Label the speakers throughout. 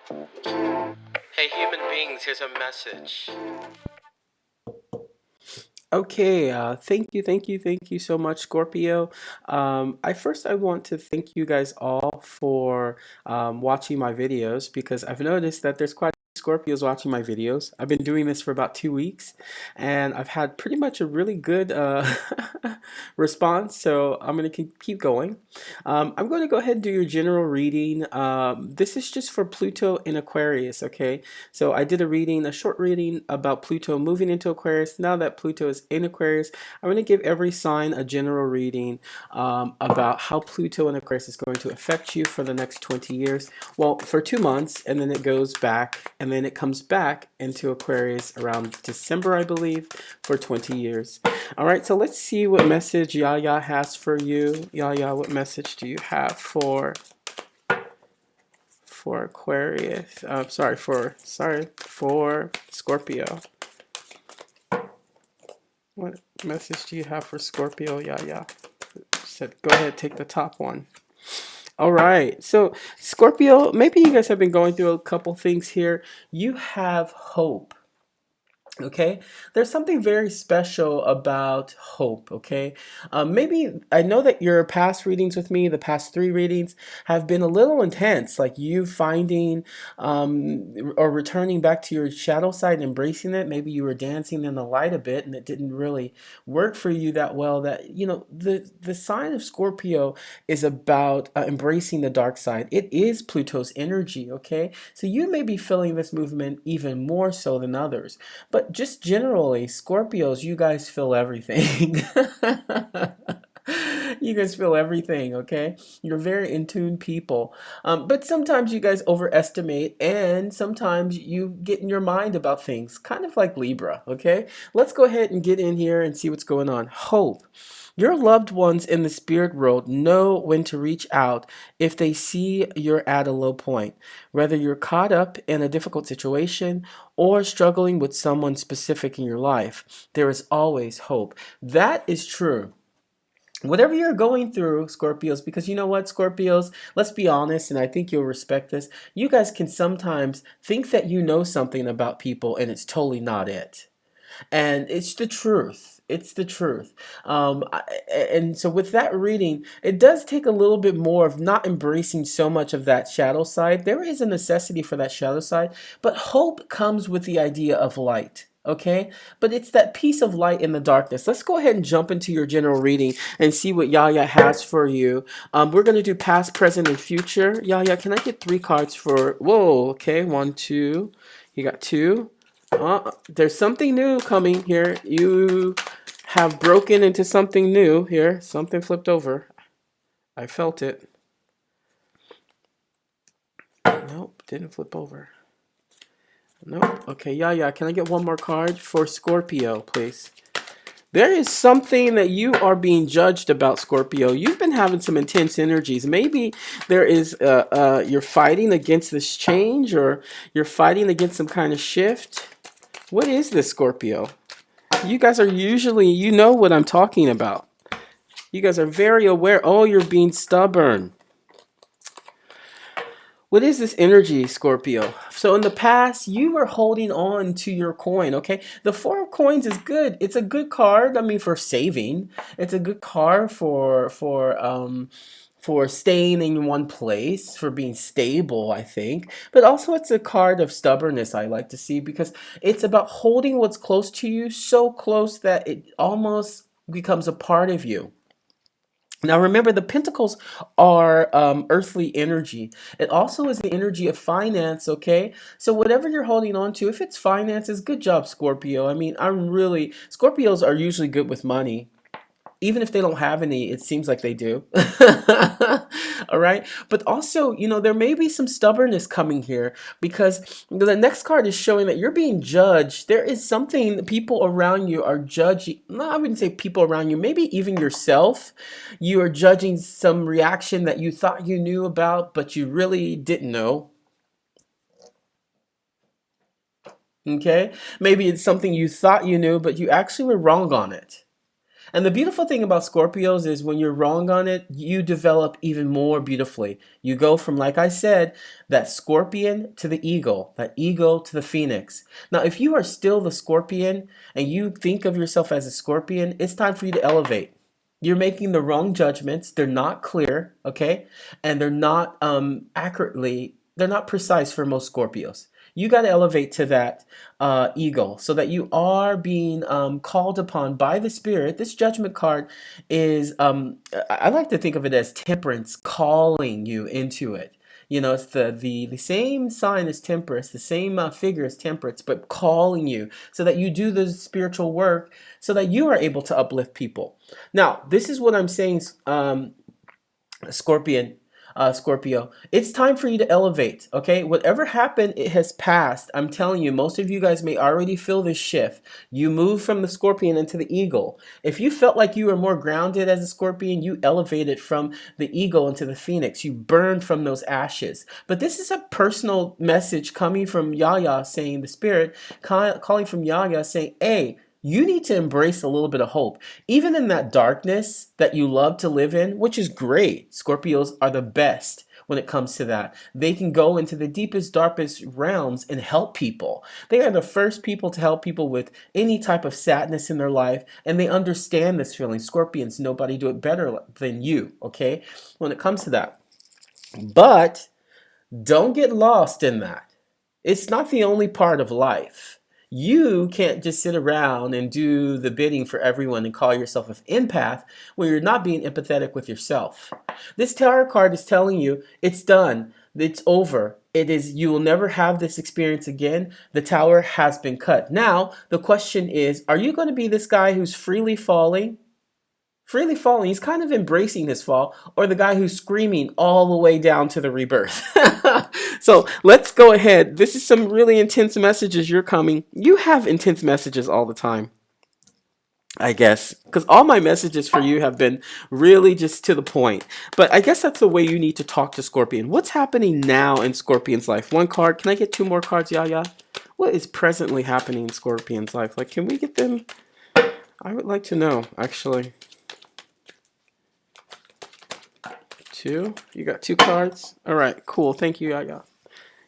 Speaker 1: Hey, human beings, here's a message.
Speaker 2: Okay, thank you so much, Scorpio. I want to thank you guys all for watching my videos because I've noticed that there's quite a few Scorpios watching my videos. I've been doing this for about 2 weeks, and I've had pretty much a really good response. So I'm gonna keep going. I'm going to go ahead and do your general reading. This is just for Pluto in Aquarius, okay? So I did a short reading about Pluto moving into Aquarius. Now that Pluto is in Aquarius, I'm going to give every sign a general reading about how Pluto in Aquarius is going to affect you for the next 20 years. Well, for 2 months, and then it goes back, and then it comes back into Aquarius around December, I believe, for 20 years. All right, so let's see what message Yaya has for you. Yaya, what message do you have for Aquarius? For Scorpio. What message do you have for Scorpio? Yaya said, go ahead, take the top one. All right. So, Scorpio, maybe you guys have been going through a couple things here. You have hope. Okay, there's something very special about hope. Okay, maybe I know that your past readings with me, the past three readings, have been a little intense, like you finding or returning back to your shadow side and embracing it. Maybe you were dancing in the light a bit and it didn't really work for you that well. That, the sign of Scorpio is about embracing the dark side. It is Pluto's energy. Okay, so you may be feeling this movement even more so than others, but just generally, Scorpios, you guys feel everything. You guys feel everything, okay? You're very in tune people. But sometimes you guys overestimate, and sometimes you get in your mind about things, kind of like Libra, okay? Let's go ahead and get in here and see what's going on. Hope. Your loved ones in the spirit world know when to reach out if they see you're at a low point, whether you're caught up in a difficult situation or struggling with someone specific in your life. There is always hope. That is true. Whatever you're going through, Scorpios, because you know what, Scorpios, let's be honest, and I think you'll respect this. You guys can sometimes think that you know something about people, and it's totally not it. And it's the truth. It's the truth. And so, with that reading, it does take a little bit more of not embracing so much of that shadow side. There is a necessity for that shadow side, but hope comes with the idea of light. Okay, but it's that piece of light in the darkness. Let's go ahead and jump into your general reading and see what Yaya has for you. We're going to do past, present, and future. Yaya, can I get three cards for? Whoa, okay, one, two. You got two. There's something new coming here. You have broken into something new here. Something flipped over. I felt it. Nope, didn't flip over. Nope. Okay, yeah. Can I get one more card for Scorpio, please? There is something that you are being judged about, Scorpio. You've been having some intense energies. Maybe you're fighting against this change, or you're fighting against some kind of shift. What is this, Scorpio? You guys are usually, you know what I'm talking about. You guys are very aware. Oh, you're being stubborn. What is this energy, Scorpio? So in the past, you were holding on to your coin, okay? The Four of Coins is good. It's a good card, I mean, for saving. It's a good card for staying in one place, for being stable, I think. But also it's a card of stubbornness I like to see, because it's about holding what's close to you, so close that it almost becomes a part of you. Now remember, the pentacles are earthly energy. It also is the energy of finance, okay? So whatever you're holding on to, if it's finances, good job, Scorpio. I mean, Scorpios are usually good with money. Even if they don't have any, it seems like they do. All right. But also, there may be some stubbornness coming here, because the next card is showing that you're being judged. There is something, people around you are judging. No, I wouldn't say people around you, maybe even yourself. You are judging some reaction that you thought you knew about, but you really didn't know. Okay. Maybe it's something you thought you knew, but you actually were wrong on it. And the beautiful thing about Scorpios is when you're wrong on it, you develop even more beautifully. You go from, like I said, that scorpion to the eagle, that eagle to the phoenix. Now, if you are still the scorpion and you think of yourself as a scorpion, it's time for you to elevate. You're making the wrong judgments. They're not clear, okay? And they're not they're not precise for most Scorpios. You got to elevate to that eagle so that you are being called upon by the Spirit. This judgment card is, I like to think of it as temperance calling you into it. You know, it's the same sign as temperance, the same figure as temperance, but calling you so that you do the spiritual work so that you are able to uplift people. Now, this is what I'm saying, Scorpion, Scorpio. It's time for you to elevate, okay? Whatever happened, it has passed. I'm telling you, most of you guys may already feel this shift. You move from the Scorpion into the Eagle. If you felt like you were more grounded as a Scorpion, you elevated from the Eagle into the Phoenix. You burned from those ashes. But this is a personal message coming from Yahya saying, the Spirit, calling from Yahya saying, hey, you need to embrace a little bit of hope. Even in that darkness that you love to live in, which is great. Scorpios are the best when it comes to that. They can go into the deepest, darkest realms and help people. They are the first people to help people with any type of sadness in their life, and they understand this feeling. Scorpions, nobody do it better than you, okay? When it comes to that. But don't get lost in that. It's not the only part of life. You can't just sit around and do the bidding for everyone and call yourself an empath when you're not being empathetic with yourself. This tarot card is telling you it's done. It's over. It is, you will never have this experience again. The tower has been cut. Now, the question is, are you going to be this guy who's freely falling? Freely falling, he's kind of embracing his fall, or the guy who's screaming all the way down to the rebirth. So let's go ahead. This is some really intense messages you're coming. You have intense messages all the time, I guess, because all my messages for you have been really just to the point. But I guess that's the way you need to talk to Scorpion. What's happening now in Scorpion's life? One card. Can I get two more cards, Yaya? What is presently happening in Scorpion's life? Like, can we get them? I would like to know, actually. Two? You got two cards? All right, cool. Thank you, Yaya.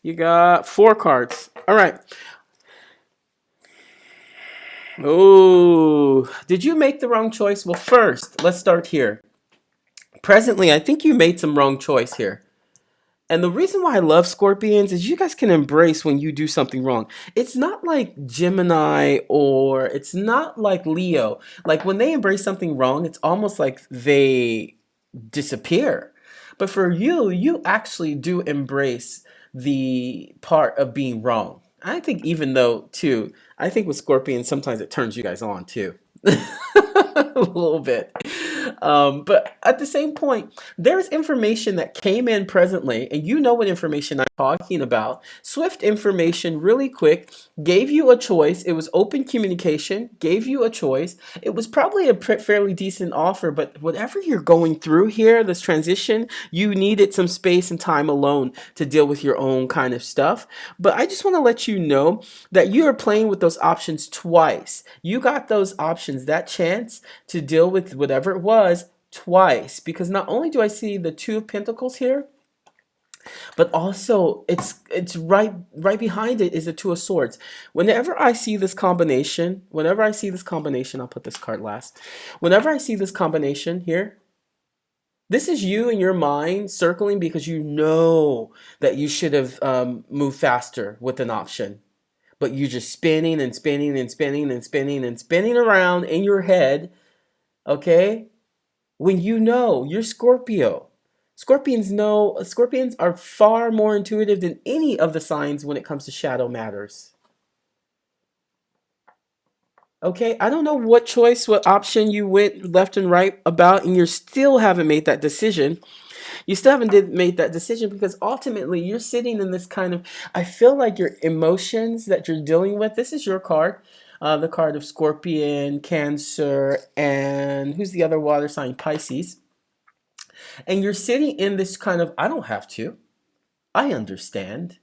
Speaker 2: You got four cards. All right. Oh, did you make the wrong choice? Well, first, let's start here. Presently, I think you made some wrong choice here. And the reason why I love Scorpions is you guys can embrace when you do something wrong. It's not like Gemini or it's not like Leo. Like when they embrace something wrong, it's almost like they disappear. But for you, you actually do embrace the part of being wrong. I think even though, too, I think with Scorpions, sometimes it turns you guys on, too. A little bit. But at the same point, there's information that came in presently, and you know what information I'm talking about. Swift information, really quick, gave you a choice. It was open communication, gave you a choice. It was probably a fairly decent offer, but whatever you're going through here, this transition, you needed some space and time alone to deal with your own kind of stuff. But I just want to let you know that you are playing with those options twice. You got those options, that chance to deal with whatever it was twice, because not only do I see the Two of Pentacles here, but also it's right behind it is the Two of Swords. Whenever I see this combination, I'll put this card last. Whenever I see this combination here, this is you in your mind circling because you know that you should have moved faster with an option. But you're just spinning and spinning and spinning and spinning and spinning around in your head, okay? When you know you're Scorpio. Scorpions are far more intuitive than any of the signs when it comes to shadow matters. Okay, I don't know what option you went left and right about, and you still haven't made that decision. You still haven't made that decision because ultimately you're sitting in this kind of, I feel like your emotions that you're dealing with, this is your card, the card of Scorpion, Cancer, and who's the other water sign? Pisces. And you're sitting in this kind of, I don't have to. I understand.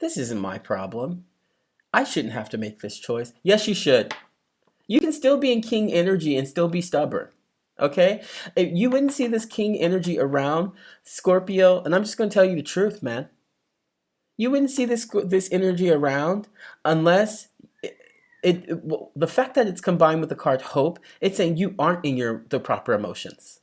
Speaker 2: This isn't my problem. I shouldn't have to make this choice. Yes, you should. You can still be in king energy and still be stubborn. Okay? You wouldn't see this king energy around Scorpio, and I'm just going to tell you the truth, man. You wouldn't see this energy around unless the fact that it's combined with the card hope, it's saying you aren't in the proper emotions.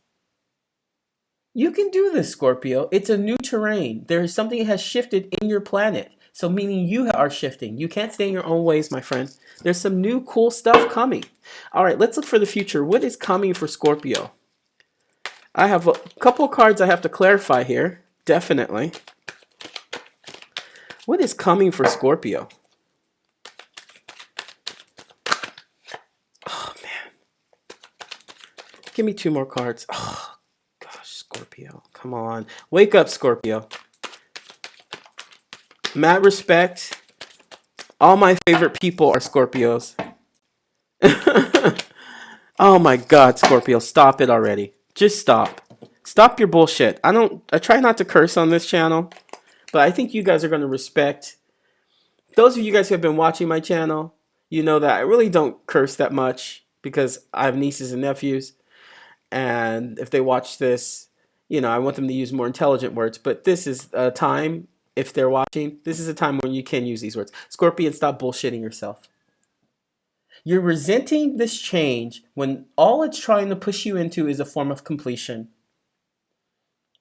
Speaker 2: You can do this, Scorpio. It's a new terrain. There is something that has shifted in your planet. So meaning you are shifting. You can't stay in your own ways, my friend. There's some new cool stuff coming. All right, let's look for the future. What is coming for Scorpio? I have a couple cards I have to clarify here. Definitely. What is coming for Scorpio? Oh, man. Give me two more cards. Oh, gosh, Scorpio. Come on. Wake up, Scorpio. Mad respect. All my favorite people are Scorpios. Oh my God, Scorpio, stop it already. Just stop. Stop your bullshit. I try not to curse on this channel, but I think you guys are going to respect. Those of you guys who have been watching my channel, you know that I really don't curse that much because I have nieces and nephews. And if they watch this, I want them to use more intelligent words. But this is a time, if they're watching, this is a time when you can use these words. Scorpion, stop bullshitting yourself. You're resenting this change when all it's trying to push you into is a form of completion.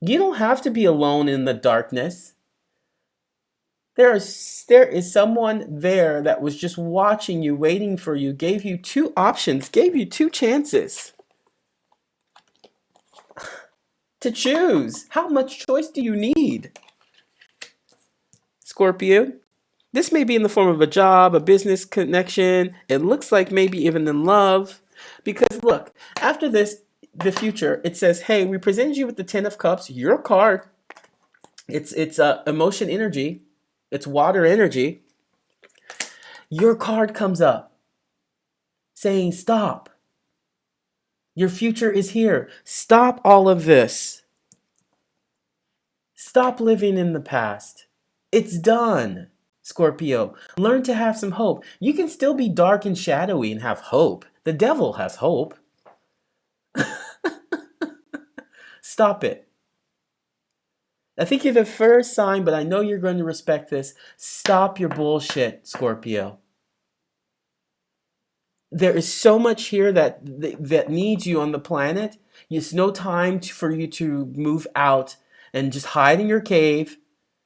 Speaker 2: You don't have to be alone in the darkness. There is someone there that was just watching you, waiting for you, gave you two options, gave you two chances to choose. How much choice do you need? Scorpio, this may be in the form of a job, a business connection. It looks like maybe even in love. Because look, after this, the future, it says, hey, we presented you with the Ten of Cups, your card. It's emotion energy. It's water energy. Your card comes up saying, stop. Your future is here. Stop all of this. Stop living in the past. It's done. Scorpio, learn to have some hope. You can still be dark and shadowy and have hope. The devil has hope. Stop it. I think you're the first sign, but I know you're going to respect this. Stop your bullshit, Scorpio. There is so much here that needs you on the planet. It's no time for you to move out and just hide in your cave.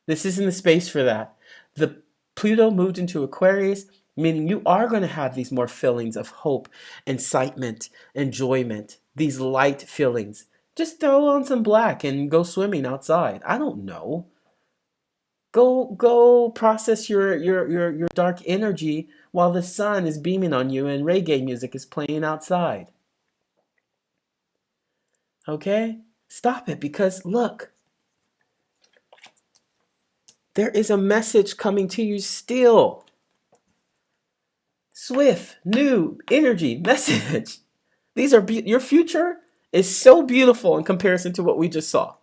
Speaker 2: This isn't the space for that. The Pluto moved into Aquarius, meaning you are going to have these more feelings of hope, excitement, enjoyment, these light feelings. Just throw on some black and go swimming outside. I don't know. Go process your dark energy while the sun is beaming on you and reggae music is playing outside. Okay? Stop it, because look, there is a message coming to you still. Swift, new energy message. These are your future is so beautiful in comparison to what we just saw.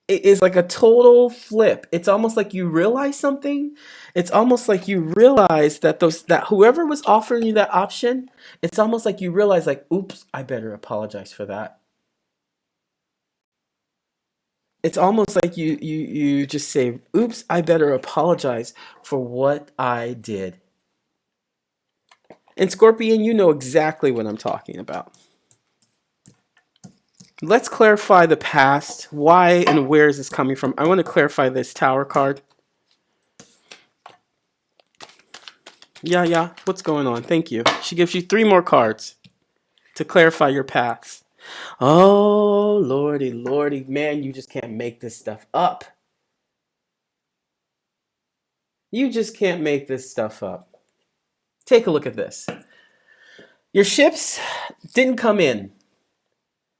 Speaker 2: It is like a total flip. It's almost like you realize something. It's almost like you realize that whoever was offering you that option, it's almost like you realize, like, oops, I better apologize for that. It's almost like you just say, oops, I better apologize for what I did. And Scorpion, you know exactly what I'm talking about. Let's clarify the past. Why and where is this coming from? I want to clarify this Tower card. Yeah. What's going on? Thank you. She gives you 3 more cards to clarify your past. Oh, lordy, man, you just can't make this stuff up. You just can't make this stuff up. Take a look at this. Your ships didn't come in.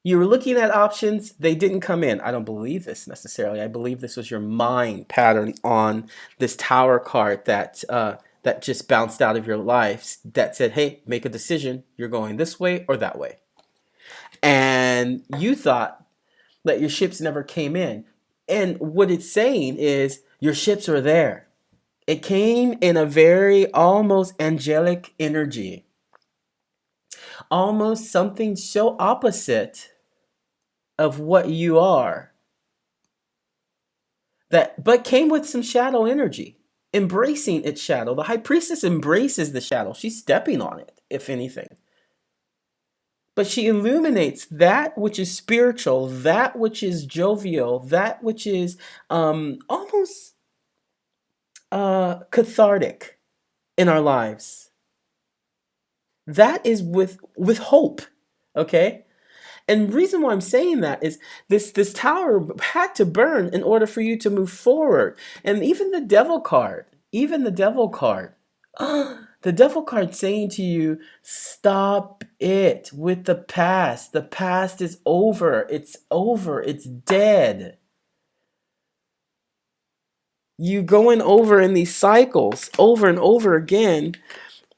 Speaker 2: You were looking at options, they didn't come in. I don't believe this necessarily. I believe this was your mind pattern on this Tower card that just bounced out of your life that said, hey, make a decision. You're going this way or that way. And you thought that your ships never came in. And what it's saying is your ships are there. It came in a very almost angelic energy. almost something so opposite of what you are, that but came with some shadow energy, embracing its shadow. The high priestess embraces the shadow. She's stepping on it, if anything. But she illuminates that which is spiritual, that which is jovial, that which is almost cathartic in our lives. That is with hope, okay? And the reason why I'm saying that is this tower had to burn in order for you to move forward. And even the devil card, the devil card saying to you, stop it with the past. The past is over. It's over. It's dead. You going over in these cycles over and over again,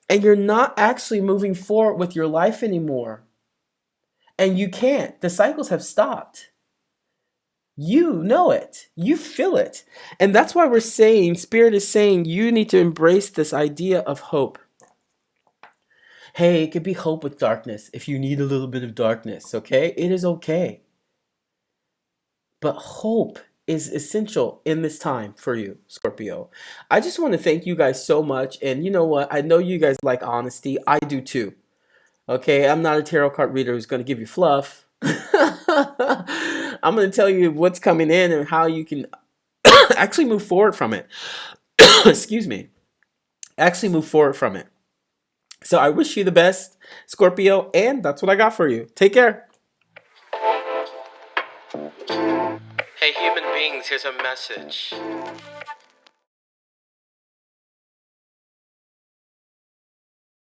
Speaker 2: and you're not actually moving forward with your life anymore. And you can't. The cycles have stopped. You know it. You feel it. And that's why we're saying, Spirit is saying, you need to embrace this idea of hope. Hey, it could be hope with darkness if you need a little bit of darkness, okay? It is okay. But hope is essential in this time for you, Scorpio. I just want to thank you guys so much. And you know what? I know you guys like honesty. I do too. Okay, I'm not a tarot card reader who's going to give you fluff. I'm going to tell you what's coming in and how you can actually move forward from it. Excuse me. Actually move forward from it. So I wish you the best, Scorpio, and that's what I got for you. Take care.
Speaker 1: Hey, human beings, here's a message.